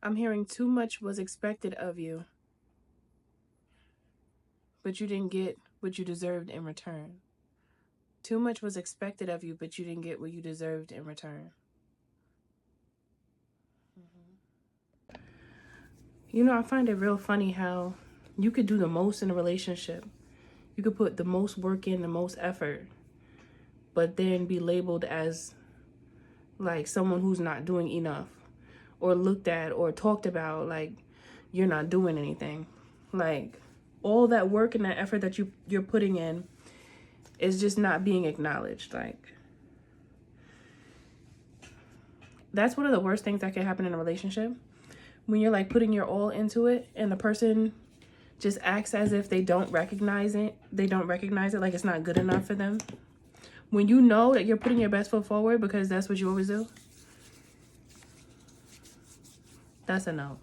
I'm hearing too much was expected of you, but you didn't get what you deserved in return. Too much was expected of you, but you didn't get what you deserved in return. You know, I find it real funny how you could do the most in a relationship. You could put the most work in, the most effort, but then be labeled as like someone who's not doing enough, or looked at or talked about like you're not doing anything. Like all that work and that effort that you're putting in is just not being acknowledged. Like that's one of the worst things that can happen in a relationship, when you're like putting your all into it and the person just acts as if they don't recognize it. They don't recognize it, like it's not good enough for them. When you know that you're putting your best foot forward because that's what you always do, that's a no.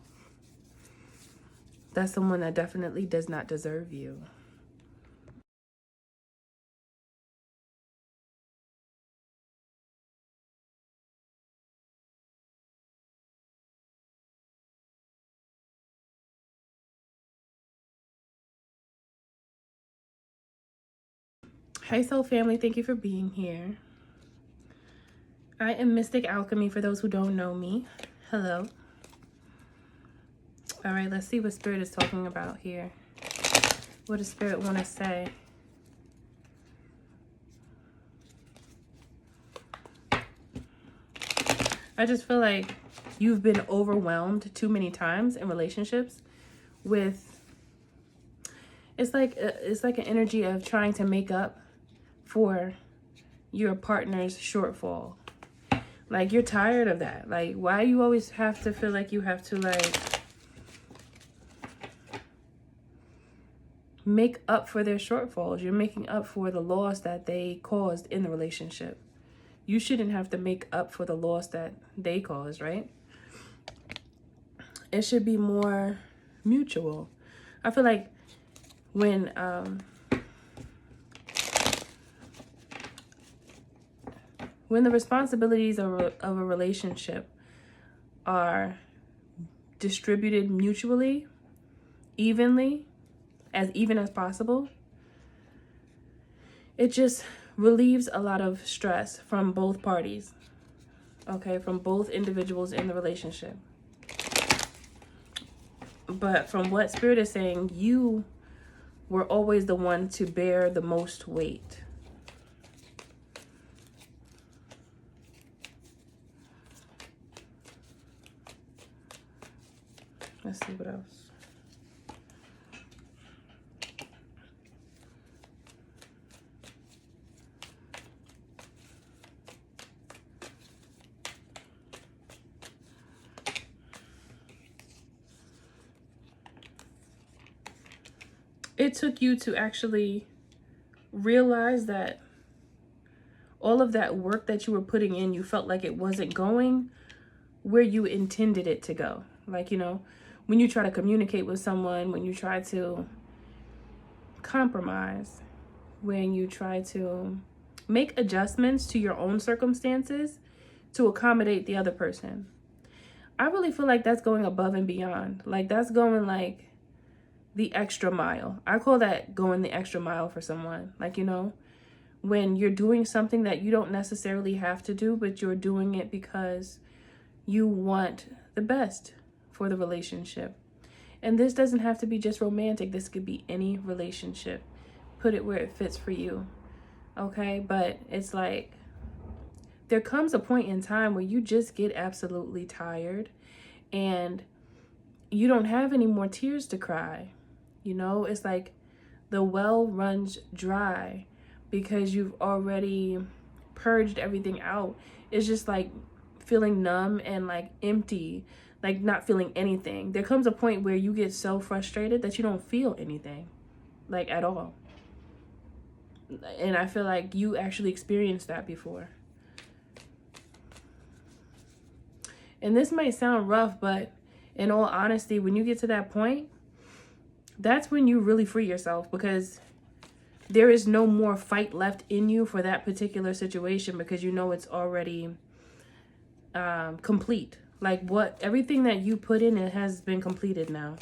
That's someone that definitely does not deserve you. Hey Soul Family, thank you for being here. I am Mystic Alchemy for those who don't know me. Hello. All right, let's see what Spirit is talking about here. What does Spirit want to say? I just feel like you've been overwhelmed too many times in relationships with, it's like an energy of trying to make up for your partner's shortfall. Like you're tired of that. Like why you always have to feel like you have to like make up for their shortfalls. You're making up for the loss that they caused in the relationship. You shouldn't have to make up for the loss that they caused, right? It should be more mutual. I feel like when the responsibilities of a relationship are distributed mutually, evenly, as even as possible, it just relieves a lot of stress from both parties, okay, from both individuals in the relationship. But from what Spirit is saying, you were always the one to bear the most weight. Let's see what else. It took you to actually realize that all of that work that you were putting in, you felt like it wasn't going where you intended it to go. Like, you know, when you try to communicate with someone, when you try to compromise, when you try to make adjustments to your own circumstances to accommodate the other person. I really feel like that's going above and beyond. Like that's going like the extra mile. I call that going the extra mile for someone. Like, you know, when you're doing something that you don't necessarily have to do, but you're doing it because you want the best for the relationship. And this doesn't have to be just romantic. This could be any relationship. Put it where it fits for you. Okay? But it's like there comes a point in time where you just get absolutely tired and you don't have any more tears to cry. You know, it's like the well runs dry because you've already purged everything out. It's just like feeling numb and like empty, like not feeling anything. There comes a point where you get so frustrated that you don't feel anything, like at all. And I feel like you actually experienced that before. And this might sound rough, but in all honesty, when you get to that point, that's when you really free yourself, because there is no more fight left in you for that particular situation, because you know it's already complete. Like everything that you put in, it has been completed now.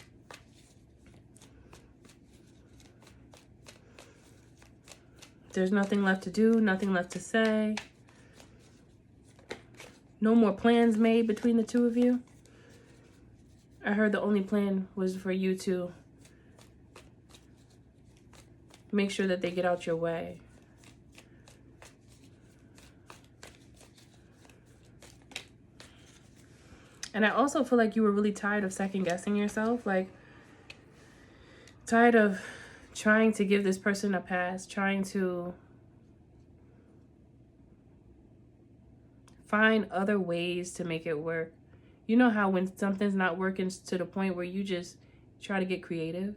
There's nothing left to do, nothing left to say. No more plans made between the two of you. I heard the only plan was for you to make sure that they get out your way. And I also feel like you were really tired of second guessing yourself. Like, tired of trying to give this person a pass, trying to find other ways to make it work. You know how when something's not working to the point where you just try to get creative?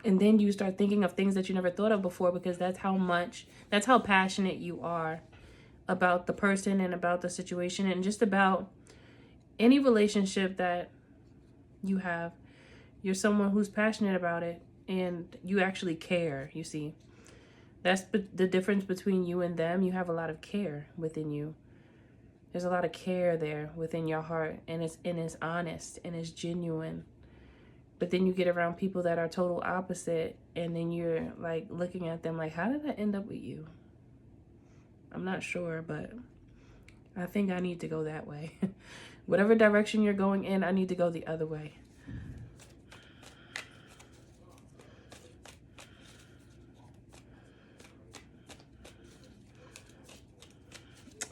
And then you start thinking of things that you never thought of before, because that's how passionate you are about the person and about the situation and just about any relationship that you have. You're someone who's passionate about it and you actually care, you see. That's the difference between you and them. You have a lot of care within you. There's a lot of care there within your heart, and it's honest and it's genuine. But then you get around people that are total opposite, and then you're like looking at them like, how did I end up with you? I'm not sure, but I think I need to go that way. Whatever direction you're going in, I need to go the other way.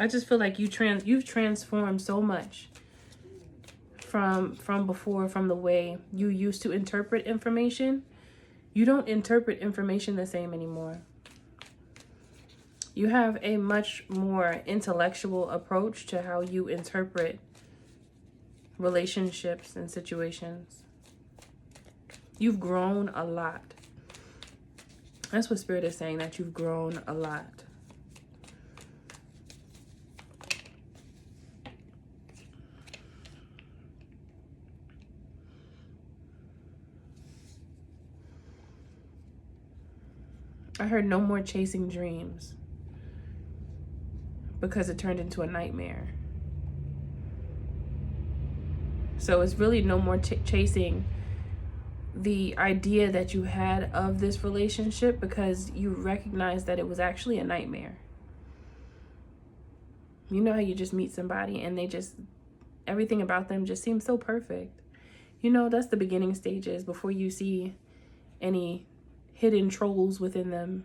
I just feel like you've transformed so much from before, from the way you used to interpret information. You don't interpret information the same anymore. You have a much more intellectual approach to how you interpret relationships and situations. You've grown a lot. That's what Spirit is saying, that you've grown a lot. I heard no more chasing dreams, because it turned into a nightmare. So it's really no more chasing the idea that you had of this relationship, because you recognize that it was actually a nightmare. You know how you just meet somebody and everything about them just seems so perfect. You know, that's the beginning stages before you see any hidden trolls within them.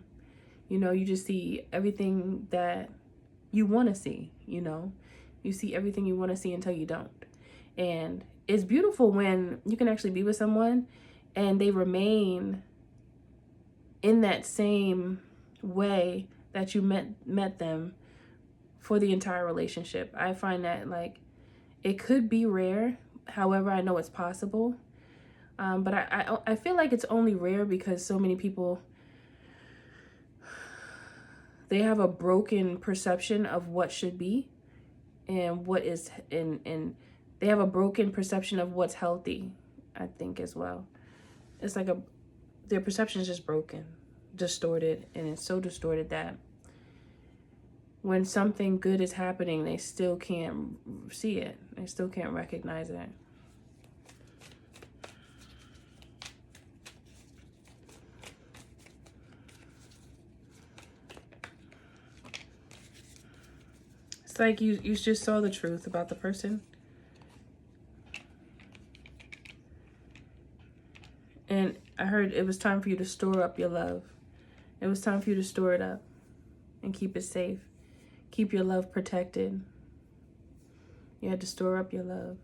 You know, you just see everything that you want to see, you know. You see everything you want to see until you don't. And it's beautiful when you can actually be with someone and they remain in that same way that you met them for the entire relationship. I find that, like, it could be rare. However, I know it's possible. But I feel like it's only rare because so many people, they have a broken perception of what should be and what is, and they have a broken perception of what's healthy, I think, as well. It's like their perception is just broken, distorted, and it's so distorted that when something good is happening, they still can't see it. They still can't recognize it. It's like you just saw the truth about the person. And I heard it was time for you to store up your love. It was time for you to store it up and keep it safe. Keep your love protected. You had to store up your love.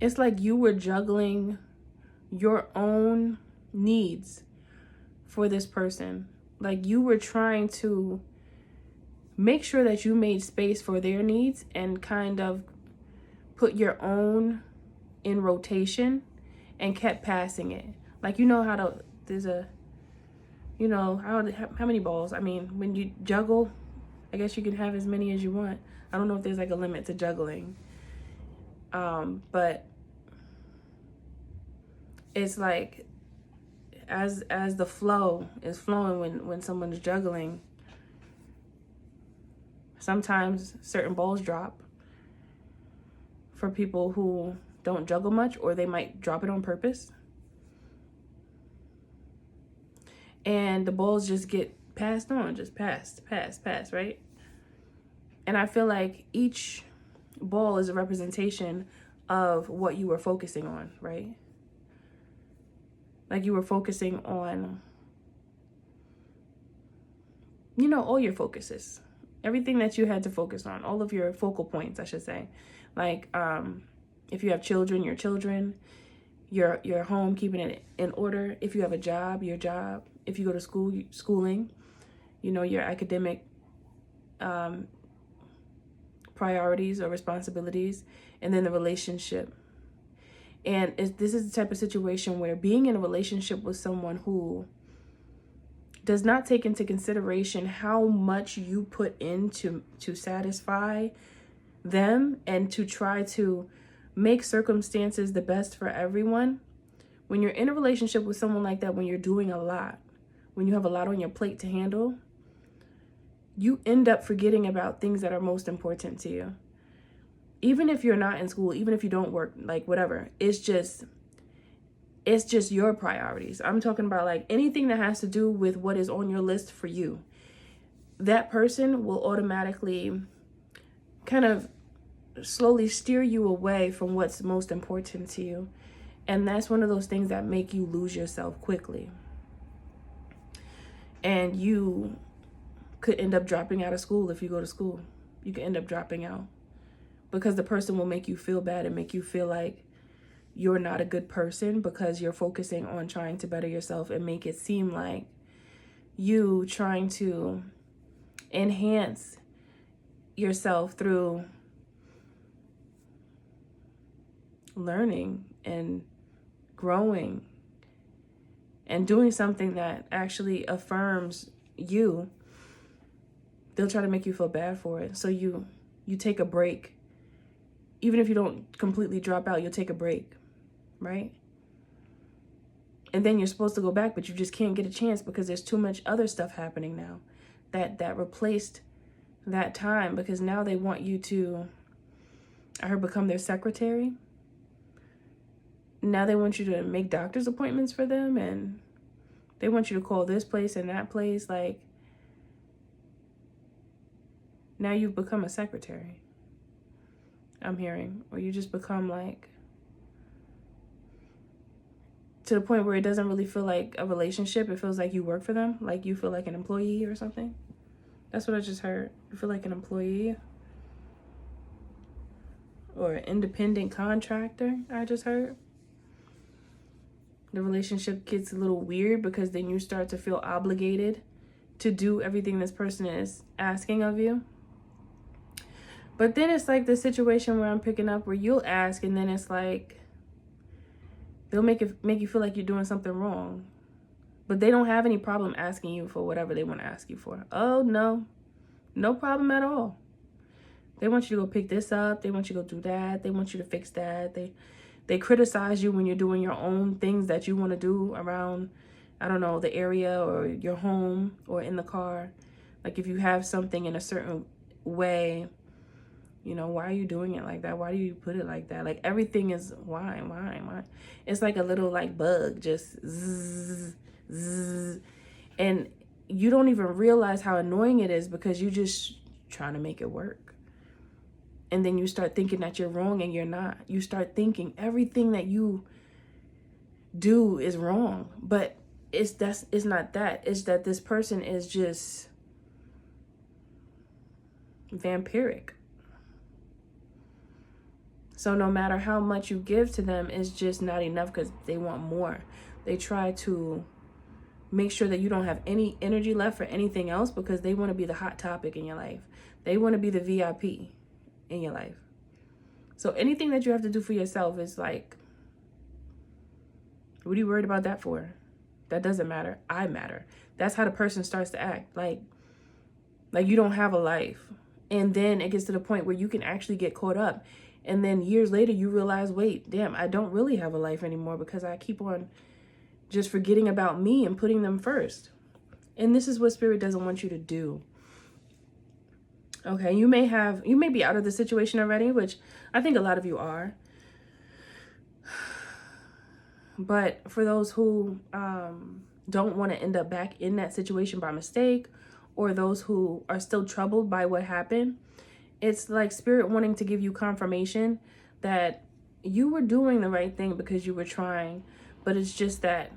It's like you were juggling your own needs for this person. Like you were trying to make sure that you made space for their needs and kind of put your own in rotation and kept passing it. Like, you know how how many balls? I mean, when you juggle, I guess you can have as many as you want. I don't know if there's like a limit to juggling. But it's like as the flow is flowing when someone's juggling, sometimes certain balls drop for people who don't juggle much, or they might drop it on purpose. And the balls just get passed on, just pass, right? And I feel like each ball is a representation of what you were focusing on, right? Like you were focusing on, you know, all your focuses, everything that you had to focus on, all of your focal points, I should say. Like, if you have children, your children, your home, keeping it in order. If you have a job, your job. If you go to school, schooling, you know, your academic priorities or responsibilities, and then the relationship. And this is the type of situation where being in a relationship with someone who does not take into consideration how much you put into to satisfy them and to try to make circumstances the best for everyone. When you're in a relationship with someone like that, when you're doing a lot, when you have a lot on your plate to handle, you end up forgetting about things that are most important to you. Even if you're not in school, even if you don't work, like whatever, it's just your priorities. I'm talking about like anything that has to do with what is on your list for you. That person will automatically kind of slowly steer you away from what's most important to you. And that's one of those things that make you lose yourself quickly. And you could end up dropping out of school if you go to school. You could end up dropping out because the person will make you feel bad and make you feel like you're not a good person because you're focusing on trying to better yourself and make it seem like you trying to enhance yourself through learning and growing and doing something that actually affirms you. They'll try to make you feel bad for it. So you take a break. Even if you don't completely drop out, you'll take a break, right? And then you're supposed to go back, but you just can't get a chance because there's too much other stuff happening now that replaced that time, because now they want you to, I heard, become their secretary. Now they want you to make doctor's appointments for them, and they want you to call this place and that place. Like, now you've become a secretary, I'm hearing. Or you just become like, to the point where it doesn't really feel like a relationship. It feels like you work for them. Like you feel like an employee or something. That's what I just heard. You feel like an employee or an independent contractor, I just heard. The relationship gets a little weird because then you start to feel obligated to do everything this person is asking of you. But then it's like the situation where I'm picking up where you'll ask, and then it's like they'll make you feel like you're doing something wrong. But they don't have any problem asking you for whatever they want to ask you for. Oh, no. No problem at all. They want you to go pick this up. They want you to go do that. They want you to fix that. They criticize you when you're doing your own things that you want to do around, I don't know, the area or your home or in the car. Like if you have something in a certain way, you know, why are you doing it like that? Why do you put it like that? Like everything is why? It's like a little like bug, just zzz, zzz. And you don't even realize how annoying it is because you just trying to make it work. And then you start thinking that you're wrong and you're not. You start thinking everything that you do is wrong. But it's not that. It's that this person is just vampiric. So no matter how much you give to them, it's just not enough because they want more. They try to make sure that you don't have any energy left for anything else because they want to be the hot topic in your life. They want to be the VIP in your life. So anything that you have to do for yourself is like, what are you worried about that for? That doesn't matter. I matter. That's how the person starts to act. Like you don't have a life. And then it gets to the point where you can actually get caught up. And then years later, you realize, wait, damn, I don't really have a life anymore because I keep on just forgetting about me and putting them first. And this is what Spirit doesn't want you to do. Okay, you may be out of the situation already, which I think a lot of you are. But for those who don't want to end up back in that situation by mistake, or those who are still troubled by what happened, it's like Spirit wanting to give you confirmation that you were doing the right thing because you were trying. But it's just that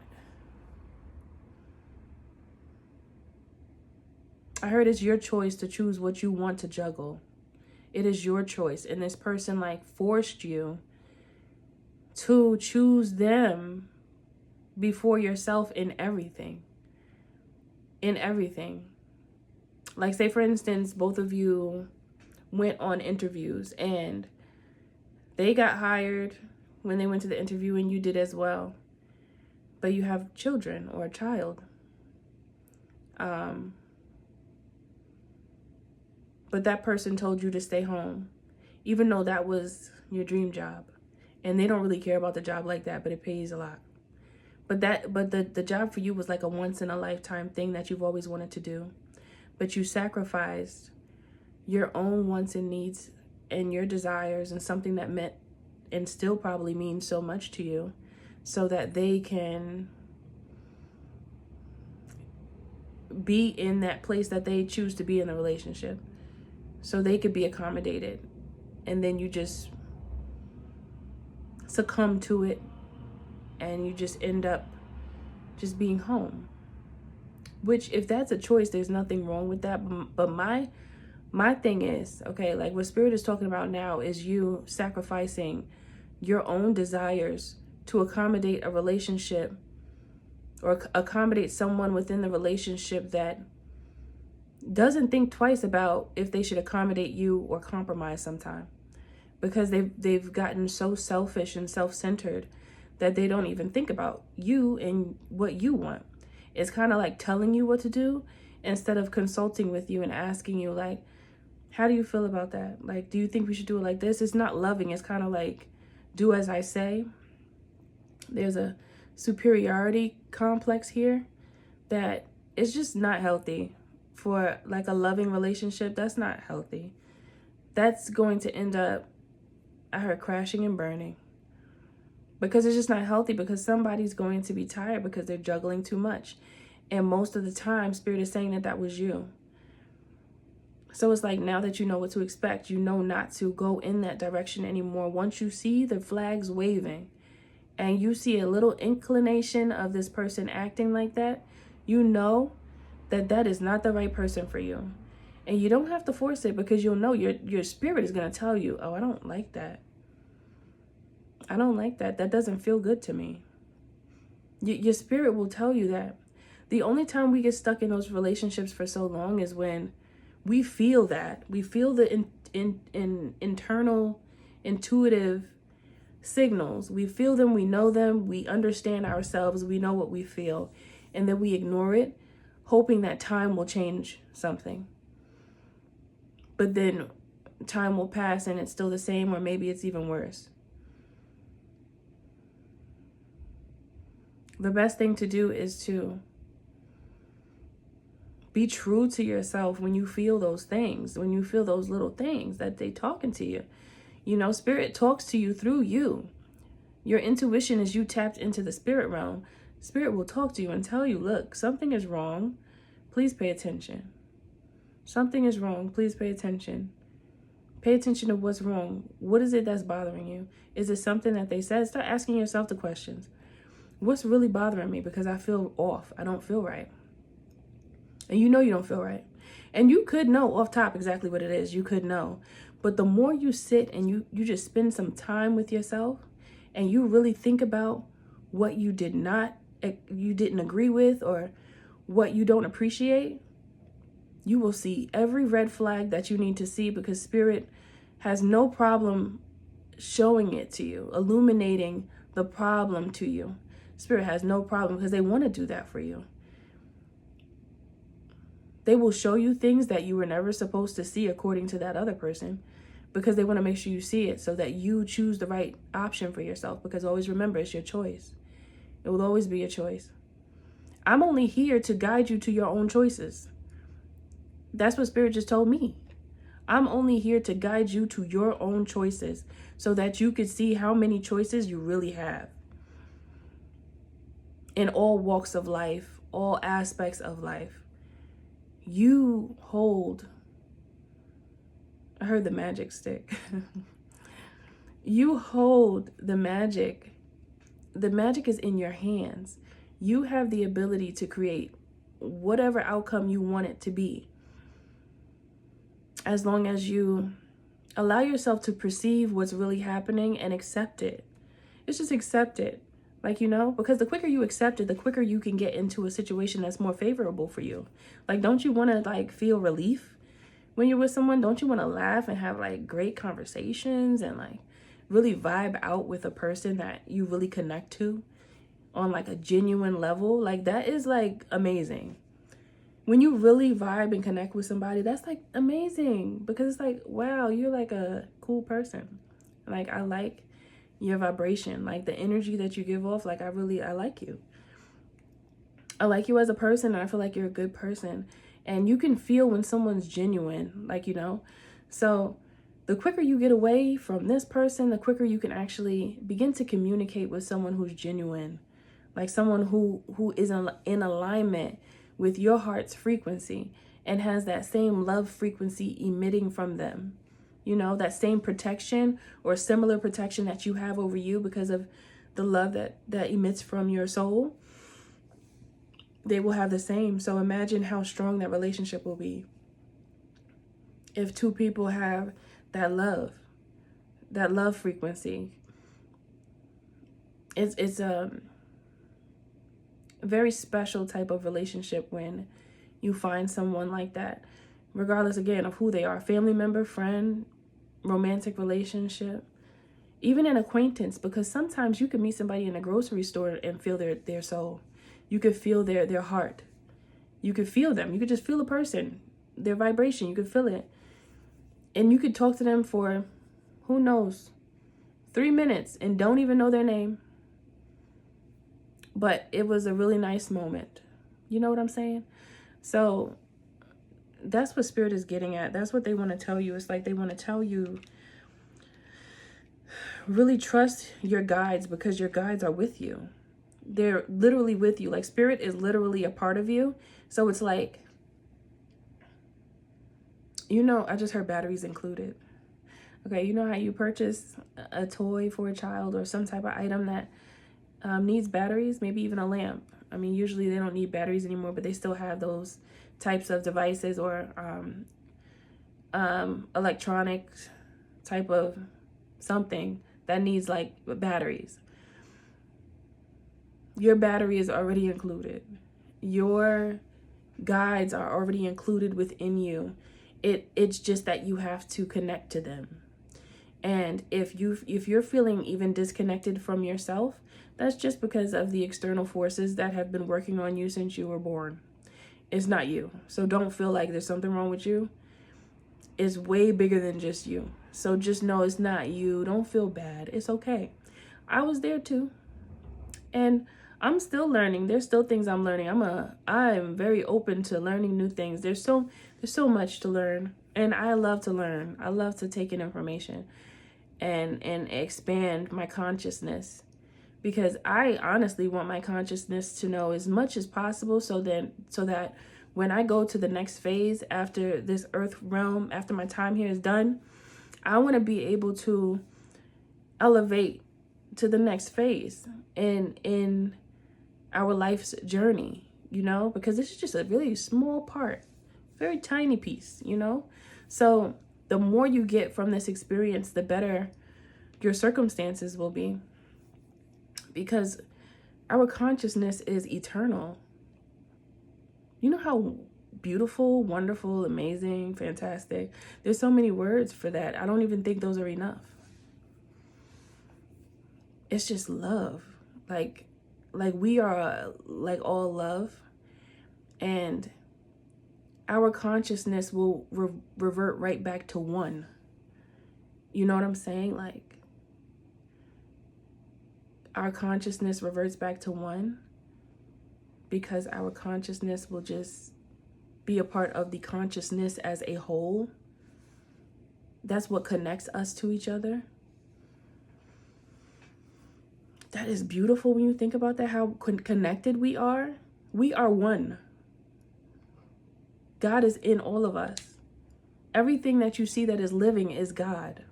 I heard it's your choice to choose what you want to juggle. It is your choice. And this person like forced you to choose them before yourself in everything. In everything. Like, say for instance, both of you went on interviews and they got hired when they went to the interview and you did as well. But you have children or a child. But that person told you to stay home, even though that was your dream job. And they don't really care about the job like that, but it pays a lot. But the job for you was like a once in a lifetime thing that you've always wanted to do. But you sacrificed your own wants and needs and your desires and something that meant and still probably means so much to you so that they can be in that place that they choose to be in the relationship. So they could be accommodated. And then you just succumb to it and you just end up just being home. Which, if that's a choice, there's nothing wrong with that. But my thing is, okay, like what Spirit is talking about now is you sacrificing your own desires to accommodate a relationship or accommodate someone within the relationship that doesn't think twice about if they should accommodate you or compromise sometime, because they've gotten so selfish and self-centered that they don't even think about you and what you want. It's kind of like telling you what to do instead of consulting with you and asking you, like, how do you feel about that? Like, do you think we should do it like this? It's not loving. It's kind of like, do as I say. There's a superiority complex here that is just not healthy. For like a loving relationship, that's not healthy. That's going to end up, I heard, crashing and burning. Because it's just not healthy, because somebody's going to be tired because they're juggling too much. And most of the time, Spirit is saying that that was you. So it's like, now that you know what to expect, you know not to go in that direction anymore. Once you see the flags waving and you see a little inclination of this person acting like that, you know that that is not the right person for you. And you don't have to force it, because you'll know your spirit is going to tell you, oh, I don't like that. I don't like that. That doesn't feel good to me. Your spirit will tell you that. The only time we get stuck in those relationships for so long is when we feel that. We feel the internal, intuitive signals. We feel them, we know them, we understand ourselves, we know what we feel. And then we ignore it, hoping that time will change something. But then time will pass and it's still the same, or maybe it's even worse. The best thing to do is to be true to yourself when you feel those things, when you feel those little things that they talking to you. You know, Spirit talks to you through you. Your intuition is you tapped into the spirit realm. Spirit will talk to you and tell you, look, something is wrong. Please pay attention. Something is wrong. Please pay attention. Pay attention to what's wrong. What is it that's bothering you? Is it something that they said? Start asking yourself the questions. What's really bothering me? Because I feel off. I don't feel right. And you know you don't feel right. And you could know off top exactly what it is. You could know. But the more you sit and you just spend some time with yourself and you really think about what you didn't agree with or what you don't appreciate, you will see every red flag that you need to see, because Spirit has no problem showing it to you, illuminating the problem to you. Spirit has no problem, because they want to do that for you. They will show you things that you were never supposed to see according to that other person, because they want to make sure you see it so that you choose the right option for yourself. Because always remember, it's your choice. It will always be a choice. I'm only here to guide you to your own choices. That's what Spirit just told me. I'm only here to guide you to your own choices so that you could see how many choices you really have in all walks of life, all aspects of life. You hold, I heard the magic stick. You hold the magic. The magic is in your hands. You have the ability to create whatever outcome you want it to be, as long as you allow yourself to perceive what's really happening and accept it. It's just accept it. Like, because the quicker you accept it, the quicker you can get into a situation that's more favorable for you. Like, don't you want to feel relief when you're with someone? Don't you want to laugh and have great conversations and really vibe out with a person that you really connect to on a genuine level? That is amazing. When you really vibe and connect with somebody, that's amazing, because it's wow, you're a cool person. I like your vibration, the energy that you give off. I like you. I like you as a person, and I feel like you're a good person. And you can feel when someone's genuine, So the quicker you get away from this person, the quicker you can actually begin to communicate with someone who's genuine, someone who is in alignment with your heart's frequency and has that same love frequency emitting from them. That same protection or similar protection that you have over you because of the love that emits from your soul. They will have the same. So imagine how strong that relationship will be if two people have that love frequency. It's a very special type of relationship when you find someone like that, regardless again of who they are, family member, friend, romantic relationship, even an acquaintance, because sometimes you can meet somebody in a grocery store and feel their soul. You could feel their heart. You could feel them. You could just feel a person, their vibration. You could feel it. And you could talk to them for, who knows, 3 minutes and don't even know their name. But it was a really nice moment. You know what I'm saying? So that's what Spirit is getting at. That's what they want to tell you. It's they want to tell you, really trust your guides, because your guides are with you. They're literally with you. Spirit is literally a part of you. So it's I just heard batteries included. Okay, you know how you purchase a toy for a child or some type of item that needs batteries, maybe even a lamp. I mean, usually they don't need batteries anymore, but they still have those types of devices or electronic type of something that needs batteries. Your battery is already included. Your guides are already included within you. It's just that you have to connect to them. And if you're feeling even disconnected from yourself, that's just because of the external forces that have been working on you since you were born. It's not you. So don't feel like there's something wrong with you. It's way bigger than just you. So just know it's not you. Don't feel bad. It's okay. I was there too. And I'm still learning. There's still things I'm learning. I am very open to learning new things. There's so much to learn. And I love to learn. I love to take in information and expand my consciousness, because I honestly want my consciousness to know as much as possible so that when I go to the next phase after this earth realm, after my time here is done, I want to be able to elevate to the next phase in our life's journey, because this is just a really small part, very tiny piece, So the more you get from this experience, the better your circumstances will be, because our consciousness is eternal. You know how beautiful, wonderful, amazing, fantastic. There's so many words for that. I don't even think those are enough. It's just love. We are all love, and our consciousness will revert right back to one. You know what I'm saying? our consciousness reverts back to one, because our consciousness will just be a part of the consciousness as a whole. That's what connects us to each other. That is beautiful when you think about that, how connected we are. We are one. God is in all of us. Everything that you see that is living is God.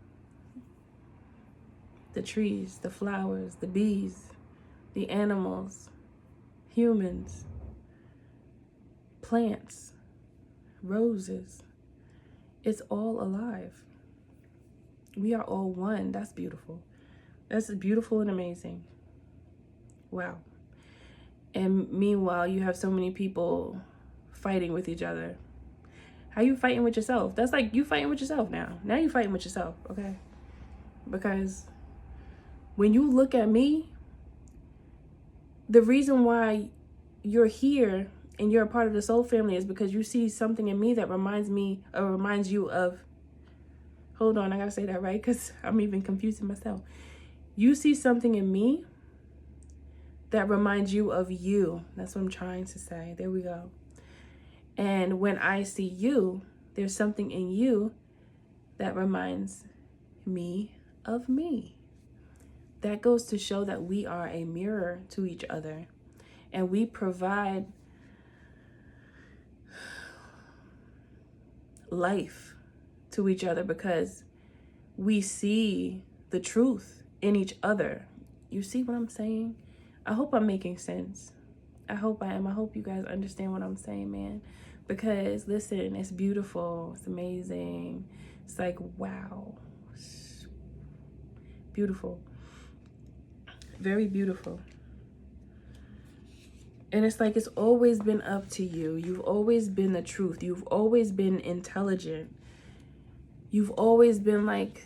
The trees, the flowers, the bees, the animals, humans, plants, roses. It's all alive. We are all one. That's beautiful. That's beautiful and amazing. Wow. And meanwhile, you have so many people fighting with each other. How you fighting with yourself? That's like you fighting with yourself now. Now you fighting with yourself, okay? Because when you look at me, the reason why you're here and you're a part of the soul family is because you see something in me that reminds you of, hold on, I gotta say that right, because I'm even confusing myself. You see something in me that reminds you of you. That's what I'm trying to say. There we go. And when I see you, there's something in you that reminds me of me. That goes to show that we are a mirror to each other. And we provide life to each other because we see the truth in each other. You see what I'm saying? I hope I'm making sense. I hope I am. I hope you guys understand what I'm saying, man. Because listen, it's beautiful. It's amazing. It's like, wow. It's beautiful. Very beautiful. And it's like, it's always been up to you. You've always been the truth. You've always been intelligent. You've always been like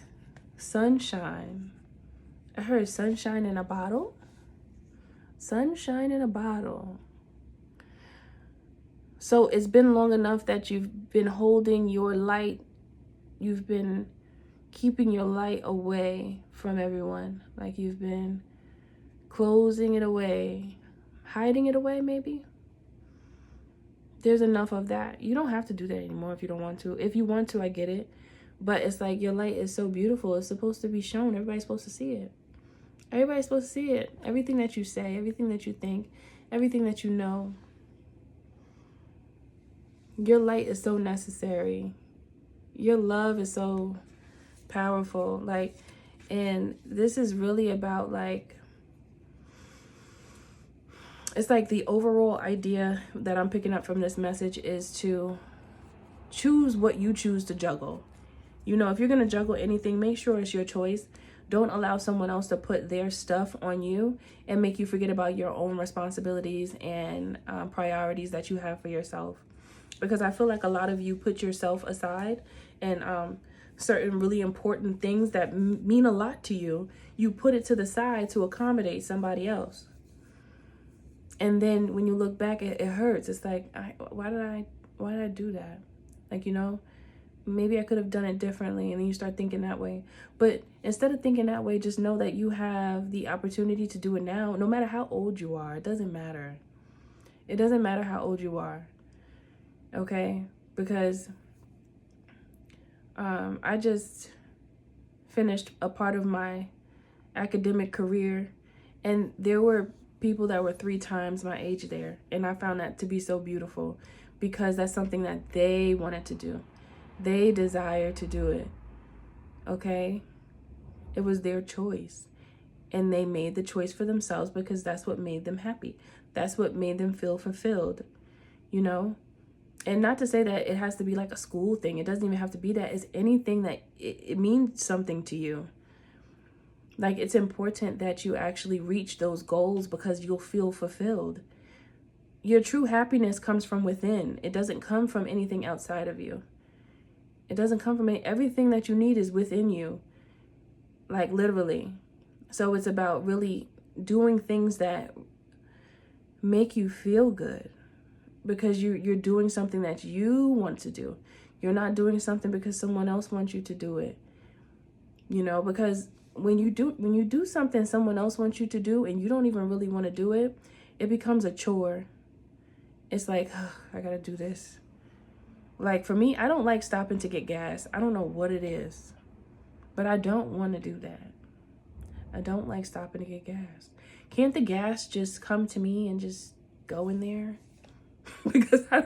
sunshine. I heard sunshine in a bottle. Sunshine in a bottle. So it's been long enough that you've been holding your light. You've been keeping your light away from everyone. Like you've been closing it away, hiding it away maybe. There's enough of that. You don't have to do that anymore if you don't want to. If you want to, I get it. But it's like your light is so beautiful. It's supposed to be shown. Everybody's supposed to see it. Everybody's supposed to see it. Everything that you say, everything that you think, everything that you know. Your light is so necessary. Your love is so powerful. Like, and this is really about like, it's like the overall idea that I'm picking up from this message is to choose what you choose to juggle. You know, if you're going to juggle anything, make sure it's your choice. Don't allow someone else to put their stuff on you and make you forget about your own responsibilities and priorities that you have for yourself. Because I feel like a lot of you put yourself aside, and certain really important things that mean a lot to you, you put it to the side to accommodate somebody else. And then when you look back, it hurts. It's like, why did I do that? Like, you know, maybe I could have done it differently. And then you start thinking that way. But instead of thinking that way, just know that you have the opportunity to do it now. No matter how old you are, it doesn't matter. It doesn't matter how old you are. Okay? Because I just finished a part of my academic career, and there were people that were 3 times my age there, and I found that to be so beautiful because that's something that they wanted to do. They desired to do it. Okay? It was their choice, and they made the choice for themselves because that's what made them happy. That's what made them feel fulfilled, you know? And not to say that it has to be like a school thing. It doesn't even have to be that. It's anything that it means something to you. Like, it's important that you actually reach those goals because you'll feel fulfilled. Your true happiness comes from within. It doesn't come from anything outside of you. It doesn't come from everything that you need is within you. Like, literally. So it's about really doing things that make you feel good. Because you're doing something that you want to do. You're not doing something because someone else wants you to do it. You know, because when you do something someone else wants you to do and you don't even really want to do it, it becomes a chore. It's like, oh, I gotta do this. Like for me, I don't like stopping to get gas. I don't know what it is, but I don't want to do that. I don't like stopping to get gas. Can't the gas just come to me and just go in there? Because I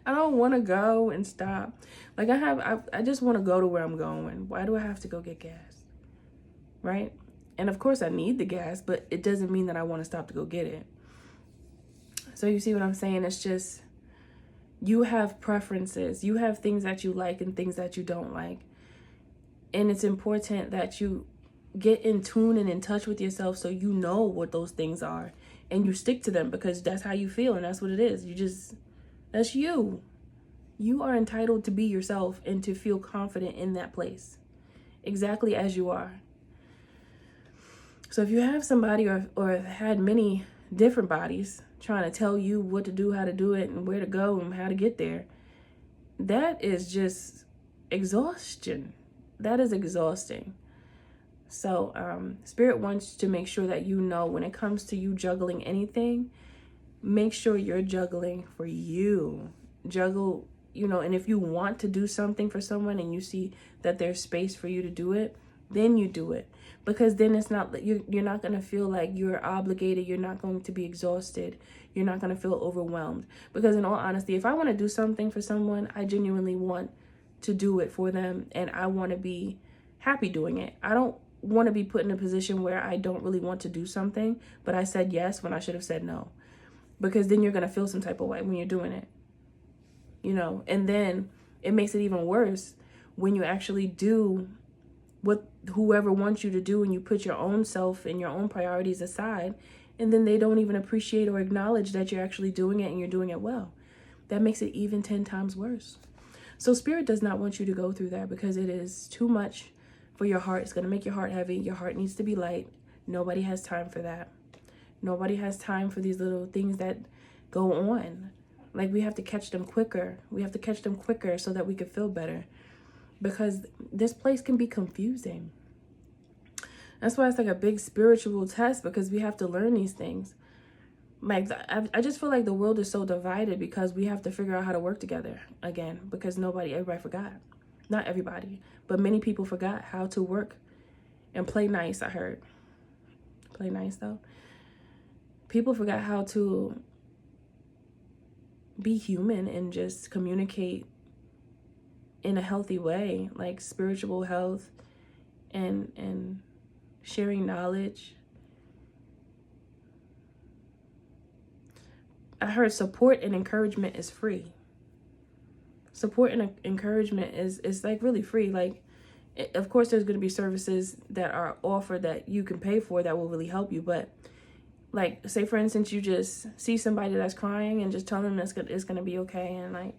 don't want to go and stop. Like I just want to go to where I'm going. Why do I have to go get gas? Right? And of course I need the gas, but it doesn't mean that I want to stop to go get it. So you see what I'm saying? It's just, you have preferences. You have things that you like and things that you don't like. And it's important that you get in tune and in touch with yourself so you know what those things are and you stick to them, because that's how you feel and that's what it is. That's you. You are entitled to be yourself and to feel confident in that place, exactly as you are. So if you have somebody or had many different bodies trying to tell you what to do, how to do it, and where to go and how to get there, that is just exhaustion. That is exhausting. So Spirit wants to make sure that you know, when it comes to you juggling anything, make sure you're juggling for you. Juggle, and if you want to do something for someone and you see that there's space for you to do it, then you do it. Because then it's not, you're not going to feel like you're obligated. You're not going to be exhausted. You're not going to feel overwhelmed. Because in all honesty, if I want to do something for someone, I genuinely want to do it for them. And I want to be happy doing it. I don't want to be put in a position where I don't really want to do something, but I said yes when I should have said no. Because then you're going to feel some type of way when you're doing it. And then it makes it even worse when you actually do what whoever wants you to do and you put your own self and your own priorities aside, and then they don't even appreciate or acknowledge that you're actually doing it and you're doing it well. That makes it even 10 times worse. So Spirit does not want you to go through that, because it is too much for your heart. It's going to make your heart heavy. Your heart needs to be light. Nobody has time for that. Nobody has time for these little things that go on. Like, we have to catch them quicker. We have to catch them quicker so that we can feel better. Because this place can be confusing. That's why it's like a big spiritual test, because we have to learn these things. Like, I just feel like the world is so divided because we have to figure out how to work together again, because everybody forgot. Not everybody, but many people forgot how to work and play nice, I heard. Play nice, though. People forgot how to be human and just communicate in a healthy way, like spiritual health and sharing knowledge. I heard support and encouragement is free. Support and encouragement is like really free. Like, of course, there's going to be services that are offered that you can pay for that will really help you. But like, say for instance, you just see somebody that's crying and just tell them it's going to be okay, and like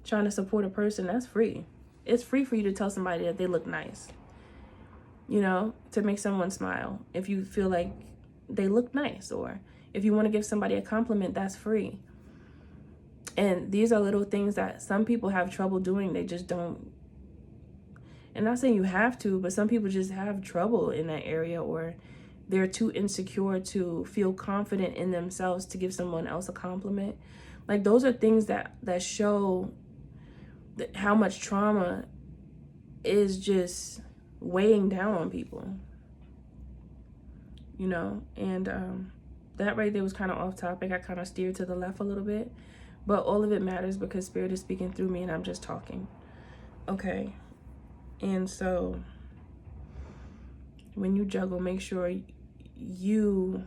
trying to support a person, that's free. It's free for you to tell somebody that they look nice, to make someone smile if you feel like they look nice, or if you want to give somebody a compliment, that's free. And these are little things that some people have trouble doing. They just don't. And not saying you have to, but some people just have trouble in that area, or they're too insecure to feel confident in themselves to give someone else a compliment. Like, those are things that show how much trauma is just weighing down on people, and that right there was kind of off topic. I kind of steered to the left a little bit, but all of it matters because Spirit is speaking through me and I'm just talking. Okay. And so when you juggle, make sure you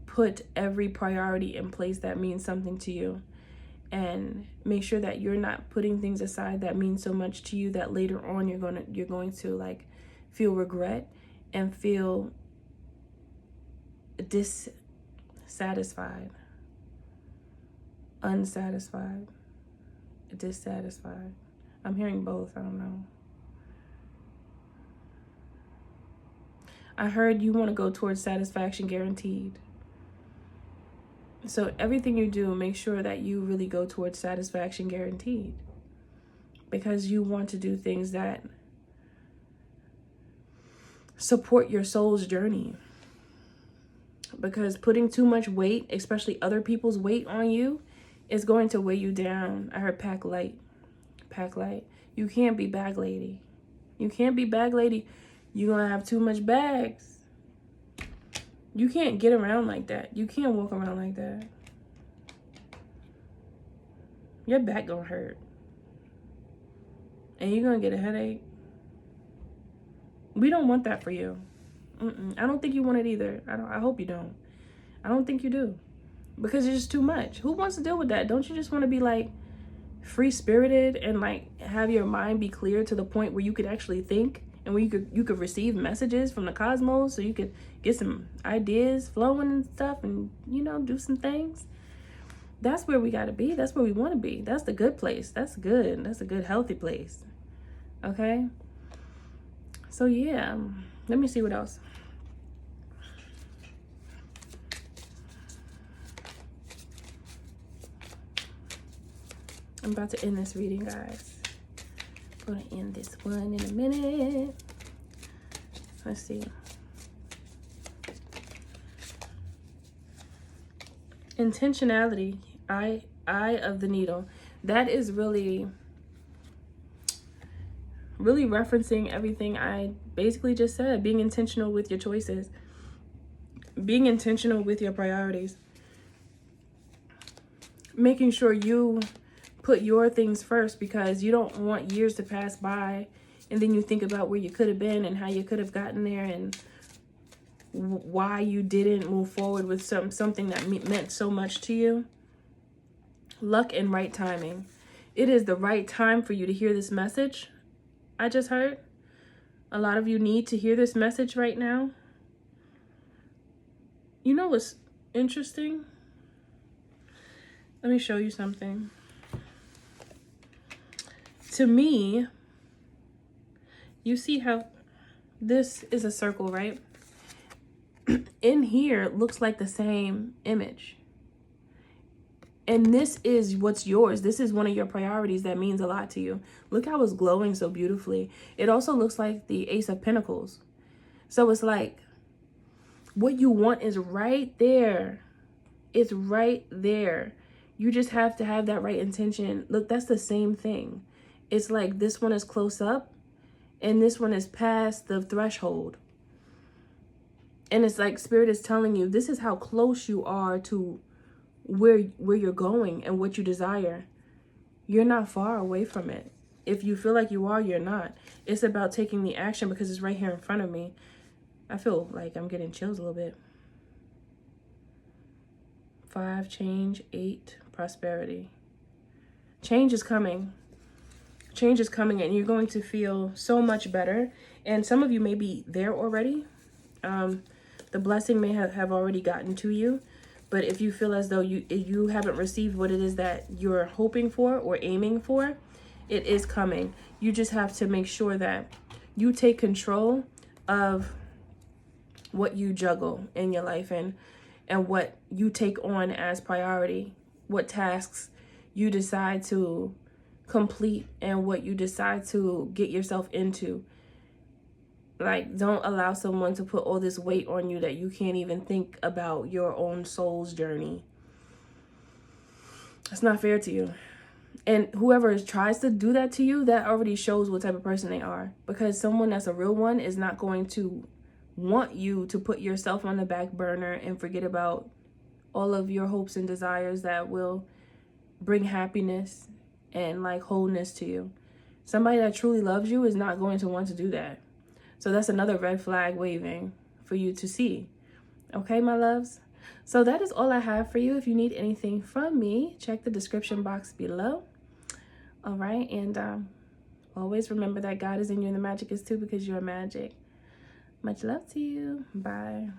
put every priority in place that means something to you. And make sure that you're not putting things aside that mean so much to you that later on you're going to like feel regret and feel dissatisfied, unsatisfied, dissatisfied. I'm hearing both. I don't know. I heard you want to go towards satisfaction guaranteed. So everything you do, make sure that you really go towards satisfaction guaranteed, because you want to do things that support your soul's journey. Because putting too much weight, especially other people's weight on you, is going to weigh you down. I heard pack light. Pack light. You can't be bag lady. You can't be bag lady. You're going to have too much bags. You can't get around like that. You can't walk around like that. Your back gonna hurt. And you're gonna get a headache. We don't want that for you. I don't think you want it either. I hope you don't. I don't think you do. Because it's just too much. Who wants to deal with that? Don't you just want to be like free-spirited and like have your mind be clear to the point where you could actually think and where you could receive messages from the cosmos, so you could get some ideas flowing and stuff, and do some things? That's where we got to be. That's where we want to be. That's the good place. That's good. That's a good, healthy place. Okay? So yeah, let me see what else. I'm about to end this reading, guys. I'm going to end this one in a minute. Let's see. Intentionality, eye of the needle. That is really referencing everything I basically just said. Being intentional with your choices. Being intentional with your priorities. Making sure you put your things first, because you don't want years to pass by and then you think about where you could have been and how you could have gotten there and why you didn't move forward with something that meant so much to you. Luck and right timing. It is the right time for you to hear this message I just heard. A lot of you need to hear this message right now. You know what's interesting? Let me show you something. To me, you see how this is a circle, right? In here looks like the same image. And this is what's yours. This is one of your priorities that means a lot to you. Look how it's glowing so beautifully. It also looks like the Ace of Pentacles. So it's like what you want is right there. It's right there. You just have to have that right intention. Look, that's the same thing. It's like this one is close up and this one is past the threshold. And it's like Spirit is telling you, this is how close you are to where you're going and what you desire. You're not far away from it. If you feel like you are, you're not. It's about taking the action, because it's right here in front of me. I feel like I'm getting chills a little bit. 5, change. 8, prosperity. Change is coming. Change is coming, and you're going to feel so much better. And some of you may be there already. The blessing may have already gotten to you. But if you feel as though you haven't received what it is that you're hoping for or aiming for, it is coming. You just have to make sure that you take control of what you juggle in your life and what you take on as priority, what tasks you decide to complete and what you decide to get yourself into. Like, don't allow someone to put all this weight on you that you can't even think about your own soul's journey. It's not fair to you. And whoever tries to do that to you, that already shows what type of person they are. Because someone that's a real one is not going to want you to put yourself on the back burner and forget about all of your hopes and desires that will bring happiness and like wholeness to you. Somebody that truly loves you is not going to want to do that. So that's another red flag waving for you to see. Okay, my loves? So that is all I have for you. If you need anything from me, check the description box below. All right, and always remember that God is in you and the magic is too, because you're magic. Much love to you. Bye.